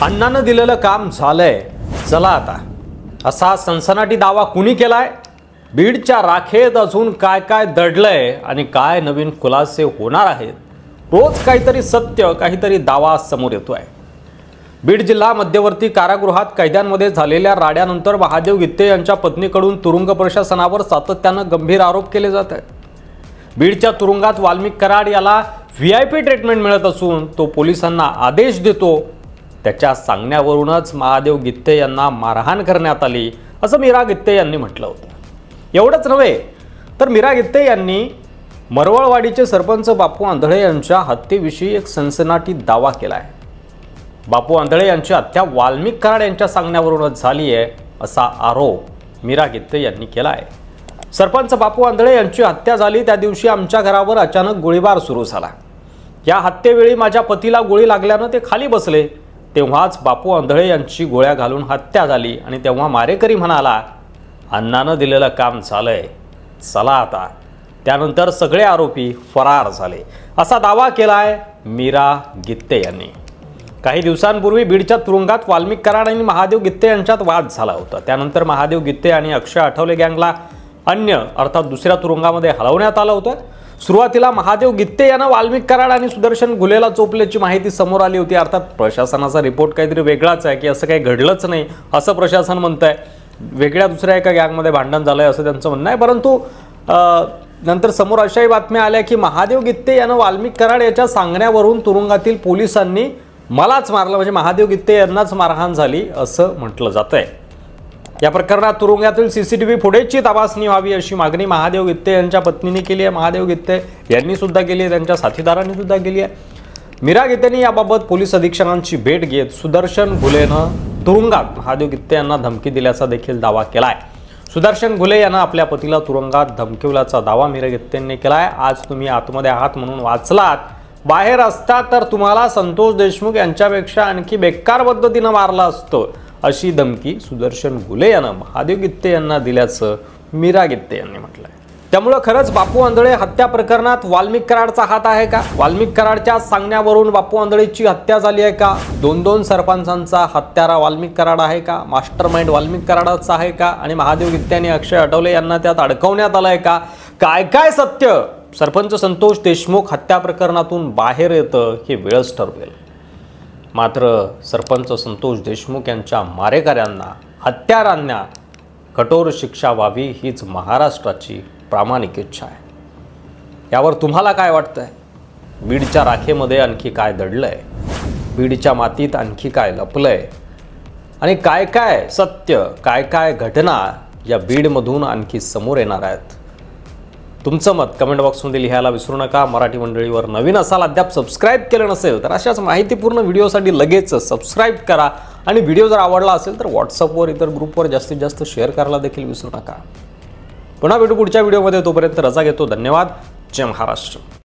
अण्णानं दिलेलं काम झालंय, चला आता, असा सनसनाटी दावा कुणी केलाय? बीडच्या राखेत अजून काय काय दडलंय आणि काय नवीन खुलासे होणार आहेत? रोज काहीतरी सत्य, काहीतरी दावा समोर येतोय। बीड जिल्हा मध्यवर्ती कारागृहात कैद्यांमध्ये झालेल्या राड्यानंतर महादेव गित्ते यांच्या पत्नीकडून तुरुंग प्रशासनावर सातत्यानं गंभीर आरोप केले जात आहेत। बीडच्या तुरुंगात वाल्मिक कराड याला व्हीआयपी ट्रीटमेंट मिळत असून तो पोलिसांना आदेश देतो, त्याच्या सांगण्यावरूनच महादेव गित्ते यांना मारहाण करण्यात आली, असं मीरा गित्ते यांनी म्हटलं होतं। एवढंच नव्हे तर मीरा गित्ते यांनी मरवळवाडीचे सरपंच बापू आंधळे यांच्या हत्येविषयी एक सनसनाटी दावा केलाय। बापू आंधळे यांची हत्या वाल्मिक कराड यांच्या सांगण्यावरूनच झाली आहे, असा आरोप मीरा गित्ते यांनी केलाय। सरपंच बापू आंधळे यांची हत्या झाली त्या दिवशी आमच्या घरावर अचानक गोळीबार सुरू झाला। या हत्येवेळी माझ्या पतीला गोळी लागल्यानं ते खाली बसले, तेव्हाच बापू आंधळे यांची गोळ्या घालून हत्या झाली आणि तेव्हा मारेकरी म्हणाला, अण्णानं दिलेलं काम झालंय, चला आता। त्यानंतर सगळे आरोपी फरार झाले, असा दावा केलाय मीरा गित्ते यांनी। काही दिवसांपूर्वी बीडच्या तुरुंगात वाल्मिक कराड आणि महादेव गित्ते यांच्यात वाद झाला होता। त्यानंतर महादेव गित्ते आणि अक्षय आठवले गँगला अन्य अर्थात दुसऱ्या तुरुंगामध्ये हलवण्यात आलं होतं। सुरुवातीला महादेव गित्ते यांना वाल्मिक कराड आणि सुदर्शन घुलेला चोपल्याची माहिती समोर आली होती। अर्थात प्रशासनाचा रिपोर्ट काहीतरी वेगळाच आहे की असं काही घडलंच नाही असं प्रशासन म्हणतंय। वेगळ्या दुसऱ्या एका गँगमध्ये भांडण झालंय असं त्यांचं म्हणणं आहे, परंतु नंतर समोर अशाही बातम्या आल्या की महादेव गित्ते यांना वाल्मिक कराड याच्या सांगण्यावरून तुरुंगातील पोलिसांनी मलाच मारलं, म्हणजे महादेव गित्ते यांनाच मारहाण झाली असं म्हटलं जातंय। या प्रकरणात तुरुंगातील सीसीटीव्ही फुटेजची तपासणी व्हावी अशी मागणी महादेव गित्ते यांच्या पत्नीने केली आहे। महादेव गित्ते यांनी सुद्धा केली आहे, त्यांच्या साथीदारांनी सुद्धा केली आहे। मीरा गित्तेंनी याबाबत पोलीस अधीक्षकांची भेट घेत सुदर्शन घुलेनं तुरुंगात महादेव गित्ते यांना धमकी दिल्याचा देखील दावा केलाय। सुदर्शन घुले यांना आपल्या पतीला तुरुंगात धमकवल्याचा दावा मीरा गित्तेंनी केलाय। आज तुम्ही आतमध्ये आहात म्हणून वाचलात, बाहेर असता तर तुम्हाला संतोष देशमुख यांच्यापेक्षा आणखी बेकार पद्धतीनं मारलं असतं, अशी धमकी सुदर्शन घुले यानं महादेव गित्ते यांना दिल्याचं मीरा गित्ते यांनी म्हटलंय। त्यामुळे खरंच बापू आंधळे हत्या प्रकरणात वाल्मिक कराडचा हात आहे का? वाल्मिक कराडच्या सांगण्यावरून बापू आंधळेची हत्या झाली आहे का? दोन सरपंचांचा हत्यारा वाल्मिक कराड आहे का? मास्टरमाइंड वाल्मिक कराडचा आहे का? आणि महादेव गित्ते आणि अक्षय आठवले यांना त्यात अडकवण्यात आलंय का? काय काय सत्य सरपंच संतोष देशमुख हत्या प्रकरणातून बाहेर येतं हे वेळच ठरवेल। मात्र सरपंच संतोष देशमुख यांच्या मारेकऱ्यांना, हत्यारांना कठोर शिक्षा व्हावी हीच महाराष्ट्राची प्रामाणिक इच्छा आहे। यावर तुम्हाला काय वाटतंय? बीडच्या राखेमध्ये आणखी काय दडलंय? बीडच्या मातीत आणखी काय लपलंय? आणि काय काय सत्य, काय काय घटना या बीडमधून आणखी समोर येणार आहेत? तुमचं मत कमेंट बॉक्समध्ये लिहायला विसरू नका। मराठी मंडळीवर नवीन असाल, अद्याप सबस्क्राईब केलं नसेल तर अशाच माहितीपूर्ण व्हिडिओसाठी लगेच सबस्क्राईब करा आणि व्हिडिओ जर आवडला असेल तर व्हॉट्सअपवर इतर ग्रुपवर जास्तीत जास्त शेअर करायला देखील विसरू नका। पुन्हा भेटू पुढच्या व्हिडिओमध्ये, तोपर्यंत रजा घेतो। धन्यवाद। जय महाराष्ट्र।